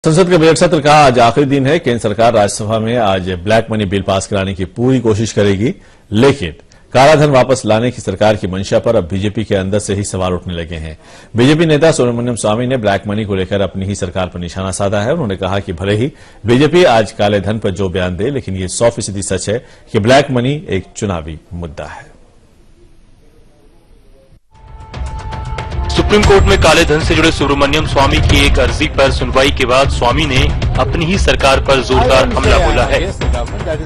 संसद के बजट सत्र का आज आखिरी दिन है। केंद्र सरकार राज्यसभा में आज ब्लैक मनी बिल पास कराने की पूरी कोशिश करेगी, लेकिन कालाधन वापस लाने की सरकार की मंशा पर अब बीजेपी के अंदर से ही सवाल उठने लगे हैं। बीजेपी नेता सुब्रमण्यम स्वामी ने ब्लैक मनी को लेकर अपनी ही सरकार पर निशाना साधा है। उन्होंने कहा कि भले ही बीजेपी आज काले धन पर जो बयान दे, लेकिन ये 100% सच है कि ब्लैक मनी एक चुनावी मुद्दा है। सुप्रीम कोर्ट में काले धन से जुड़े सुब्रमण्यम स्वामी की एक अर्जी पर सुनवाई के बाद स्वामी ने अपनी ही सरकार पर जोरदार हमला बोला है।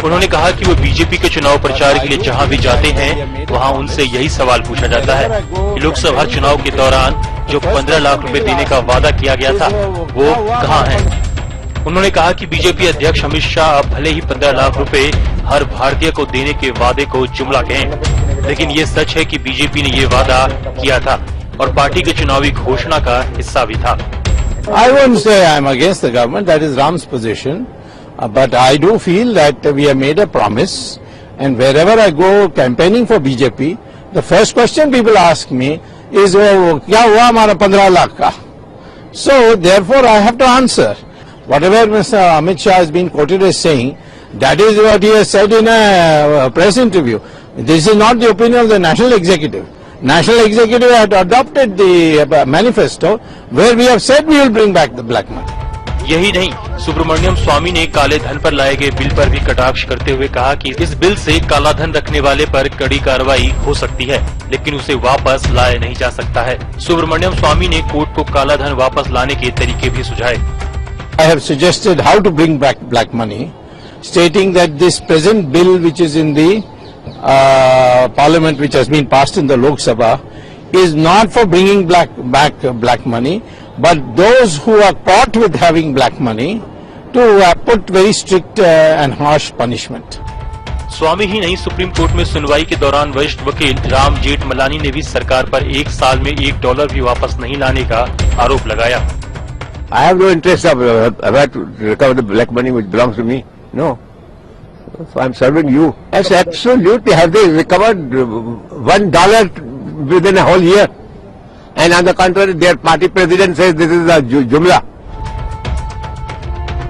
उन्होंने कहा कि वो बीजेपी के चुनाव प्रचार के लिए जहां भी जाते हैं वहां उनसे यही सवाल पूछा जाता है कि लोकसभा चुनाव के दौरान जो 15 लाख रुपए देने का वादा किया गया था वो कहां है। उन्होंने कहा कि बीजेपी अध्यक्ष अमित शाह अब भले ही 15 लाख रुपए हर भारतीय को देने के वादे को जुमला कहें, लेकिन ये सच है कि बीजेपी ने ये वादा किया था और पार्टी के चुनावी घोषणा का हिस्सा भी था। I won't say I'm against the government. That is Ram's position. But I do feel that we have made a promise, and wherever I go campaigning for BJP, the first question people ask me is, क्या हुआ हमारा 15 लाख का? So therefore I have to answer. Whatever Mr. Amit Shah has been quoted as saying, that is what he has said in a press interview. This is not the opinion of the National Executive. National Executive had adopted the manifesto where we have said we will bring back the black money. यही नहीं, सुब्रमण्यम स्वामी ने काले धन पर लाए गए bill पर भी कटाक्ष करते हुए कहा कि इस बिल से काला धन रखने वाले पर कड़ी कार्रवाई हो सकती है, लेकिन उसे वापस लाया नहीं जा सकता है। सुब्रमण्यम स्वामी ने कोर्ट को काला धन वापस लाने के तरीके भी सुझाए। I have suggested how to bring back black money, stating that this present bill which is in the Parliament, which has been passed in the Lok Sabha, is not for bringing back black money, but those who are caught with having black money to put very strict and harsh punishment. स्वामी ही नहीं, supreme court में सुनवाई के दौरान वरिष्ठ वकील राम जेठमलानी ने भी सरकार पर एक साल में $1 भी वापस नहीं लाने का आरोप लगाया। I have no interest of to recover the black money which belongs to me. No. So I'm serving you. Yes, absolutely. Have they recovered $1 within a whole year? And on the contrary, their party president says this is a jumla.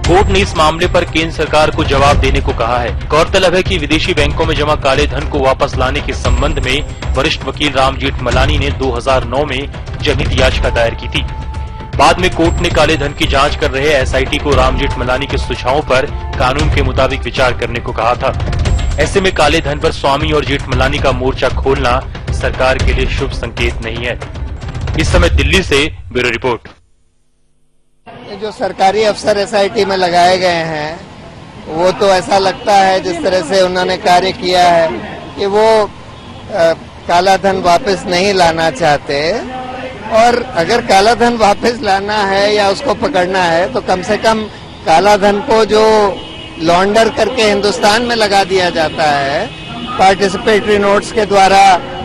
Court ने इस मामले पर केंद्र सरकार को जवाब देने को कहा है। गौरतलब है कि विदेशी बैंकों में जमा काले धन को वापस लाने के संबंध में वरिष्ठ वकील राम जेठमलानी ने 2009 में जनहित याचिका दायर की थी। बाद में कोर्ट ने काले धन की जांच कर रहे एसआईटी को राम जेठमलानी के सुझावों पर कानून के मुताबिक विचार करने को कहा था। ऐसे में काले धन पर स्वामी और जेठमलानी का मोर्चा खोलना सरकार के लिए शुभ संकेत नहीं है। इस समय दिल्ली से ब्यूरो रिपोर्ट। जो सरकारी अफसर एसआईटी में लगाए गए हैं वो तो ऐसा लगता है जिस तरह से उन्होंने कार्य किया है कि वो काला धन वापस नहीं लाना चाहते, और अगर काला धन वापस लाना है या उसको पकड़ना है तो कम से कम काला धन को जो लॉन्डर करके हिंदुस्तान में लगा दिया जाता है पार्टिसिपेटरी नोट्स के द्वारा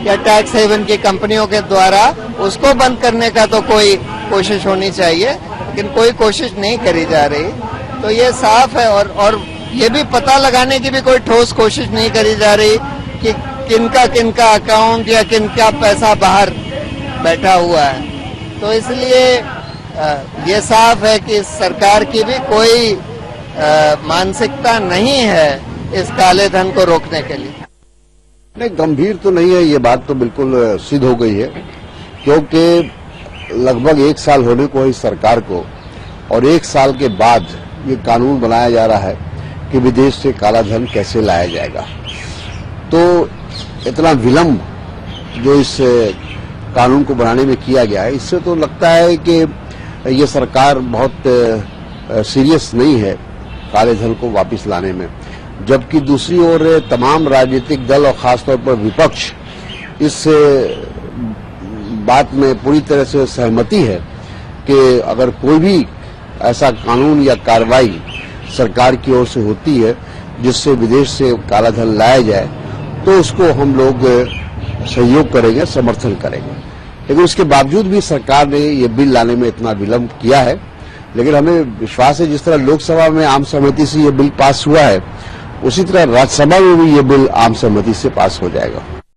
या टैक्स हेवन की कंपनियों के द्वारा, उसको बंद करने का तो कोई कोशिश होनी चाहिए, लेकिन कोई कोशिश नहीं करी जा रही। तो ये साफ है, और ये भी पता लगाने की भी कोई ठोस कोशिश नहीं करी जा रही कि किनका अकाउंट या किनका पैसा बाहर बैठा हुआ है। तो इसलिए ये साफ है कि सरकार की भी कोई मानसिकता नहीं है इस काले धन को रोकने के लिए। नहीं, गंभीर तो नहीं है, ये बात तो बिल्कुल सिद्ध हो गई है, क्योंकि लगभग 1 साल होने को इस सरकार को, और 1 साल के बाद ये कानून बनाया जा रहा है कि विदेश से काला धन कैसे लाया जाएगा। तो इतना विलंब जो इस कानून को बनाने में किया गया है, इससे तो लगता है कि ये सरकार बहुत सीरियस नहीं है काले धन को वापस लाने में, जबकि दूसरी ओर तमाम राजनीतिक दल और खासतौर पर विपक्ष इस बात में पूरी तरह से सहमति है कि अगर कोई भी ऐसा कानून या कार्रवाई सरकार की ओर से होती है जिससे विदेश से काला धन लाया जाए तो उसको हम लोग सहयोग करेंगे, समर्थन करेंगे। लेकिन उसके बावजूद भी सरकार ने ये बिल लाने में इतना विलंब किया है, लेकिन हमें विश्वास है जिस तरह लोकसभा में आम सहमति से ये बिल पास हुआ है, उसी तरह राज्यसभा में भी ये बिल आम सहमति से पास हो जाएगा।